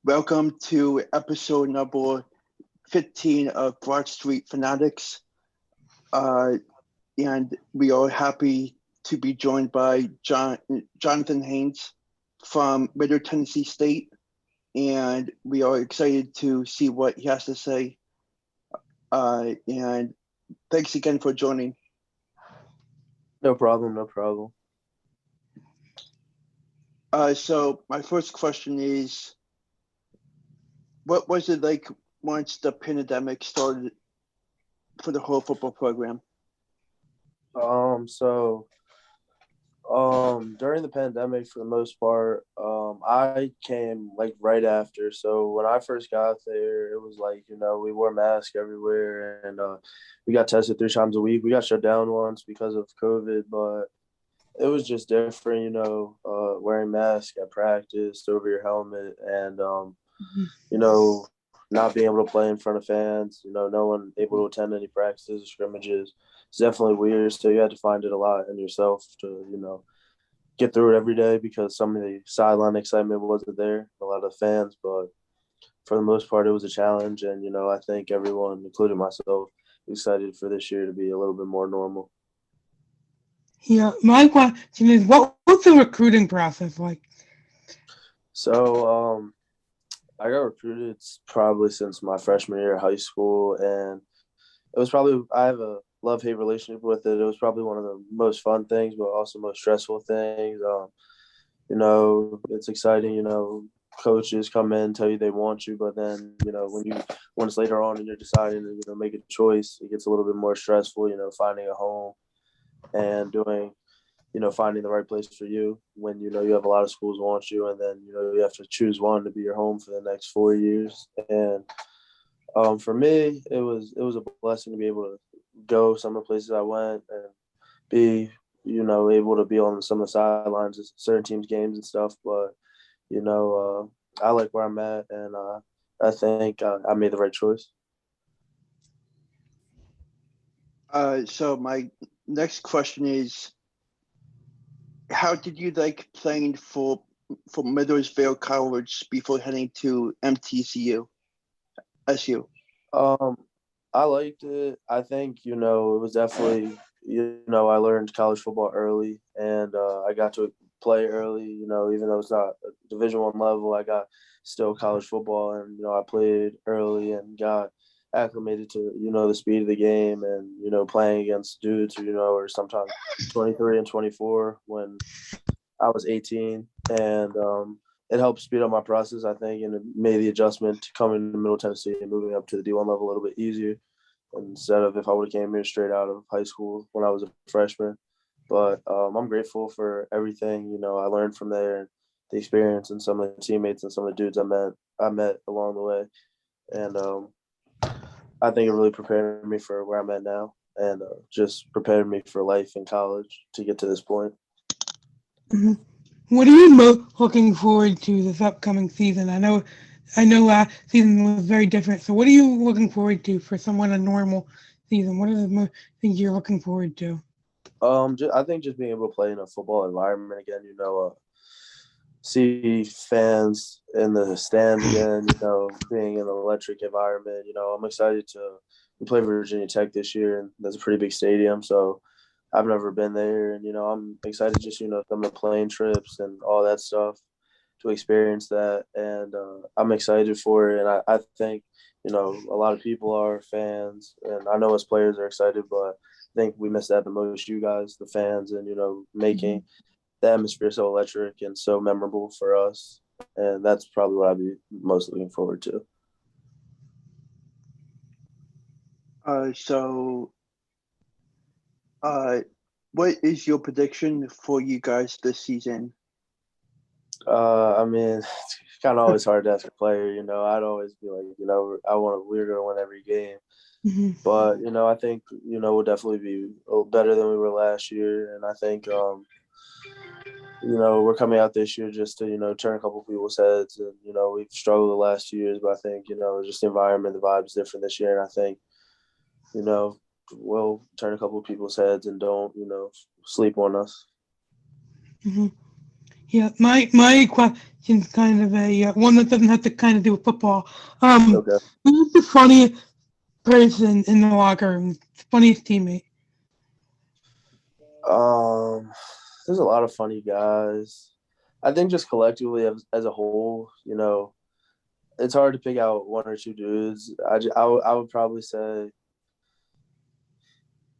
Welcome to episode number 15 of Broad Street Phanatics. Uh, and we are happy to be joined by Jonathan Haynes from Middle Tennessee State. And we are excited to see what he has to say. And thanks again for joining. No problem, no problem. So my first question is, what was it like once the pandemic started for the whole football program? During the pandemic, for the most part, I came like right after. So when I first got there, it was like, we wore masks everywhere and we got tested 3 times a week. We got shut down once because of COVID, but it was just different, wearing masks at practice over your helmet and, not being able to play in front of fans, no one able to attend any practices or scrimmages. It's definitely weird. So you had to find it a lot in yourself to, get through it every day because some of the sideline excitement wasn't there, a lot of fans. But for the most part, it was a challenge. And, I think everyone, including myself, excited for this year to be a little bit more normal. Yeah, my question is, what's the recruiting process like? So I got recruited probably since my freshman year of high school, and it was probably I have a love-hate relationship with it. It was probably one of the most fun things, but also most stressful things. It's exciting. Coaches come in, tell you they want you, but then when it's later on and you're deciding to make a choice, it gets a little bit more stressful. Finding a home and doing finding the right place for you when you have a lot of schools want you, and then you have to choose one to be your home for the next 4 years. And for me, it was a blessing to be able to go some of the places I went and be able to be on some of the sidelines of certain teams' games and stuff. But I like where I'm at, and I think I made the right choice. So my next question is, how did you like playing for Middlesbrough College before heading to MTCU? SU? I liked it. I think it was definitely I learned college football early, and I got to play early. Even though it's not a Division I level, I got still college football, and I played early and got acclimated to the speed of the game, and playing against dudes who are sometimes 23 and 24 when I was 18, and it helped speed up my process, I think, and it made the adjustment to coming to Middle Tennessee and moving up to the D1 level a little bit easier instead of if I would have came here straight out of high school when I was a freshman. But I'm grateful for everything, I learned from there and the experience and some of the teammates and some of the dudes I met along the way. And I think it really prepared me for where I'm at now and just prepared me for life in college to get to this point. Mm-hmm. What are you looking forward to this upcoming season? I know last season was very different. So, what are you looking forward to for someone a normal season? What are the things you're looking forward to? I think just being able to play in a football environment again, see fans in the stands again, being in an electric environment. I'm excited to play Virginia Tech this year, and that's a pretty big stadium. So I've never been there, and I'm excited just some of the plane trips and all that stuff to experience that, and I'm excited for it. And I think a lot of people are fans, and I know us players are excited, but I think we miss that the most. You guys, the fans, and making the atmosphere so electric and so memorable for us, and that's probably what I'd be most looking forward to. So what is your prediction for you guys this season? I mean, it's kind of always hard to ask a player. I'd always be like, we're going to win every game. Mm-hmm. But, I think, we'll definitely be better than we were last year. And I think, we're coming out this year just to, turn a couple of people's heads. And, we've struggled the last 2 years, but I think, just the environment, the vibe is different this year. And I think, we'll turn a couple of people's heads and don't, sleep on us. Mm-hmm. Yeah, my question's kind of a one that doesn't have to kind of do with football. Okay. Who's the funniest person in the locker room? Funniest teammate? There's a lot of funny guys. I think just collectively as a whole, it's hard to pick out one or two dudes. I would probably say,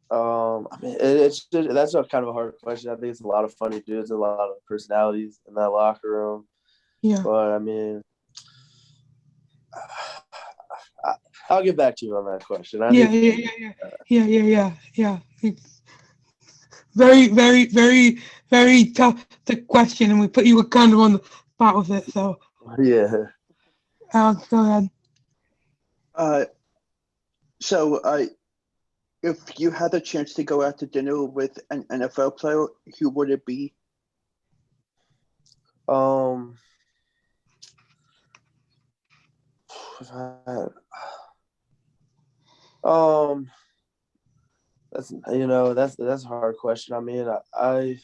I mean, that's a kind of a hard question. I think it's a lot of funny dudes, a lot of personalities in that locker room. Yeah. But I mean, I'll get back to you on that question. Yeah. It's very, very, very, very tough the question, and we put you kind of on the spot with it. So, Yeah. Alex, go ahead. So, if you had a chance to go out to dinner with an NFL player, who would it be? That's a hard question. I mean, I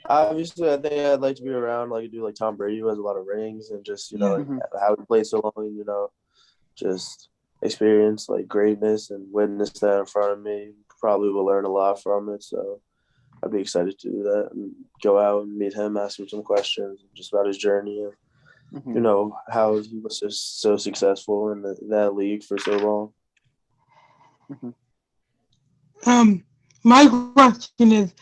obviously I think I'd like to be around like a dude like Tom Brady who has a lot of rings and just like how he played so long. Just experience like greatness and witness that in front of me. Probably will learn a lot from it. So I'd be excited to do that and go out and meet him, ask him some questions just about his journey and how he was just so successful in that league for so long. My question is,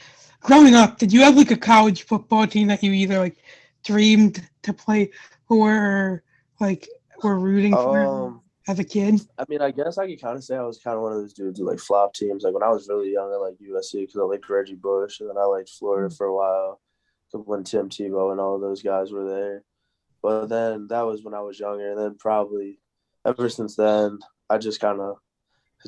growing up, did you have like a college football team that you either like dreamed to play for or like were rooting for as a kid? I mean, I guess I could kind of say I was kind of one of those dudes who like flop teams. Like when I was really young, I liked USC because I liked Reggie Bush, and then I liked Florida for a while when Tim Tebow and all of those guys were there. But then that was when I was younger, and then probably ever since then, I just kind of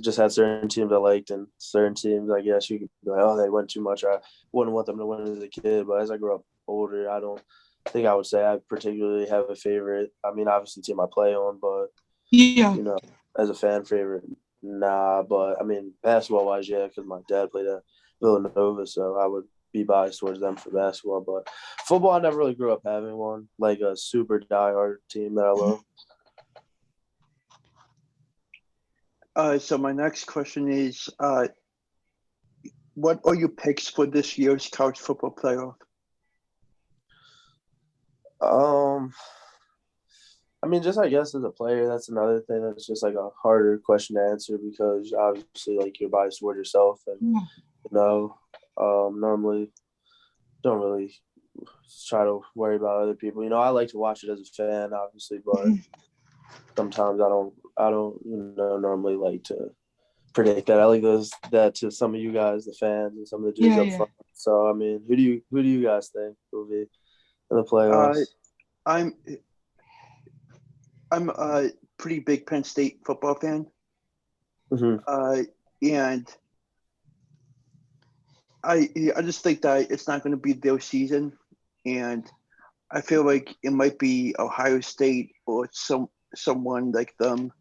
just had certain teams I liked and certain teams I guess you could be like, oh, they went too much. I wouldn't want them to win as a kid. But as I grew up older, I don't think I would say I particularly have a favorite. I mean, obviously team I play on, but as a fan favorite, nah. But I mean, basketball wise, yeah, because my dad played at Villanova, so I would be biased towards them for basketball. But football, I never really grew up having one, like a super diehard team that I love. So my next question is, what are your picks for this year's college football playoff? I mean, just I guess as a player, that's another thing that's just like a harder question to answer because obviously, like you're biased toward yourself, and normally don't really try to worry about other people. I like to watch it as a fan, obviously, but sometimes I don't normally like to predict that. I like that to some of you guys, the fans, and some of the dudes up front. So I mean, who do you guys think will be in the playoffs? I'm a pretty big Penn State football fan, and I just think that it's not going to be their season, and I feel like it might be Ohio State or someone like them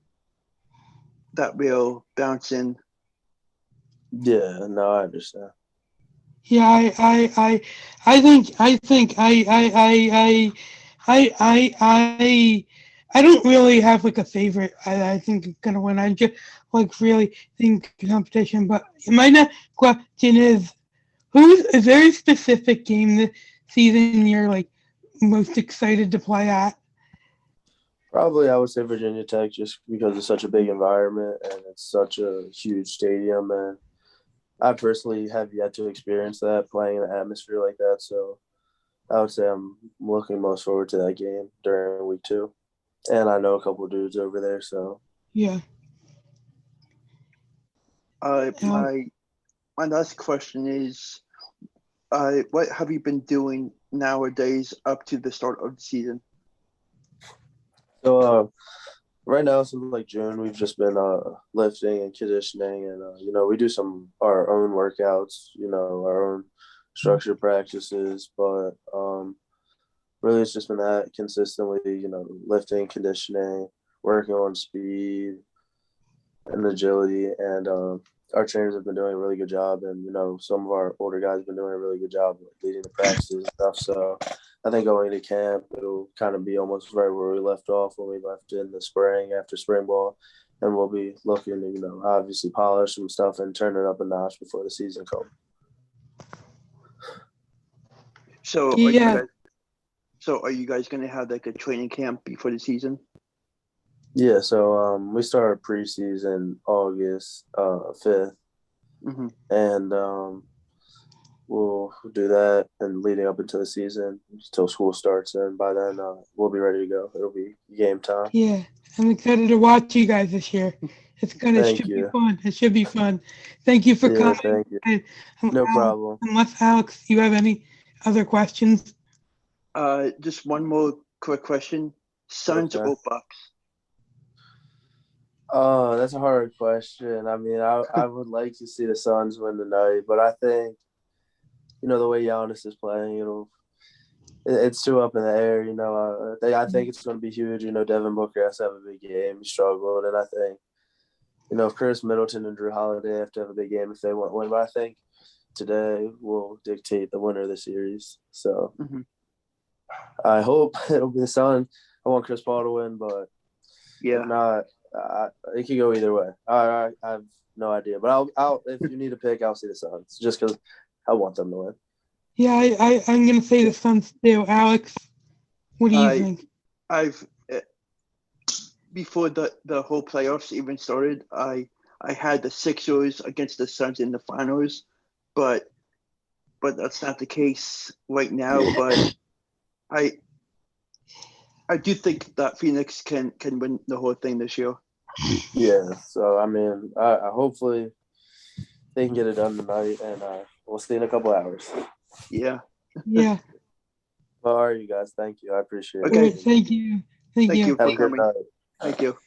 that will bounce in. Yeah, no, I understand. Yeah, I don't really have like a favorite. I think it's gonna win. I just like really think competition. But my next question is is there a specific game this season you're like most excited to play at? Probably I would say Virginia Tech just because it's such a big environment and it's such a huge stadium, and I personally have yet to experience that playing in an atmosphere like that. So I would say I'm looking most forward to that game during week 2. And I know a couple of dudes over there, so yeah. My last question is, what have you been doing nowadays up to the start of the season? So right now, since like June, we've just been lifting and conditioning, and we do our own workouts, our own structured practices, but really it's just been that consistently, lifting, conditioning, working on speed and agility, and our trainers have been doing a really good job, and some of our older guys have been doing a really good job leading the practices and stuff. So I think going to camp, it'll kind of be almost right where we left off when we left in the spring after spring ball. And we'll be looking to, obviously polish some stuff and turn it up a notch before the season comes. So are you guys going to have like a training camp before the season? Yeah, so we start preseason August 5th. Mm-hmm. And we'll do that and leading up into the season until school starts. And by then, we'll be ready to go. It'll be game time. Yeah, I'm excited to watch you guys this year. It should be fun. It should be fun. Thank you for coming. Thank you. No problem. Unless, Alex, you have any other questions? Just one more quick question. Suns or Bucks? Oh, that's a hard question. I mean, I would like to see the Suns win tonight, but I think, the way Giannis is playing, it's too up in the air. I think it's going to be huge. Devin Booker has to have a big game. He struggled, and I think, if Chris Middleton and Drew Holiday have to have a big game if they want to win. But I think today will dictate the winner of the series. So I hope it'll be the Suns. I want Chris Paul to win, but if not, it could go either way. I have no idea, but I'll if you need to pick, I'll see the Suns just because I want them to win. Yeah, I'm gonna say the Suns too. Alex, what do you think? Before the whole playoffs even started, I had the Sixers against the Suns in the finals, but that's not the case right now. But I do think that Phoenix can win the whole thing this year. Yeah, so I mean, I hopefully they can get it done tonight, and we'll see in a couple hours. Yeah. Yeah. Well, all right, you guys. Thank you. I appreciate it. Thank you. Thank you. For coming. Thank you.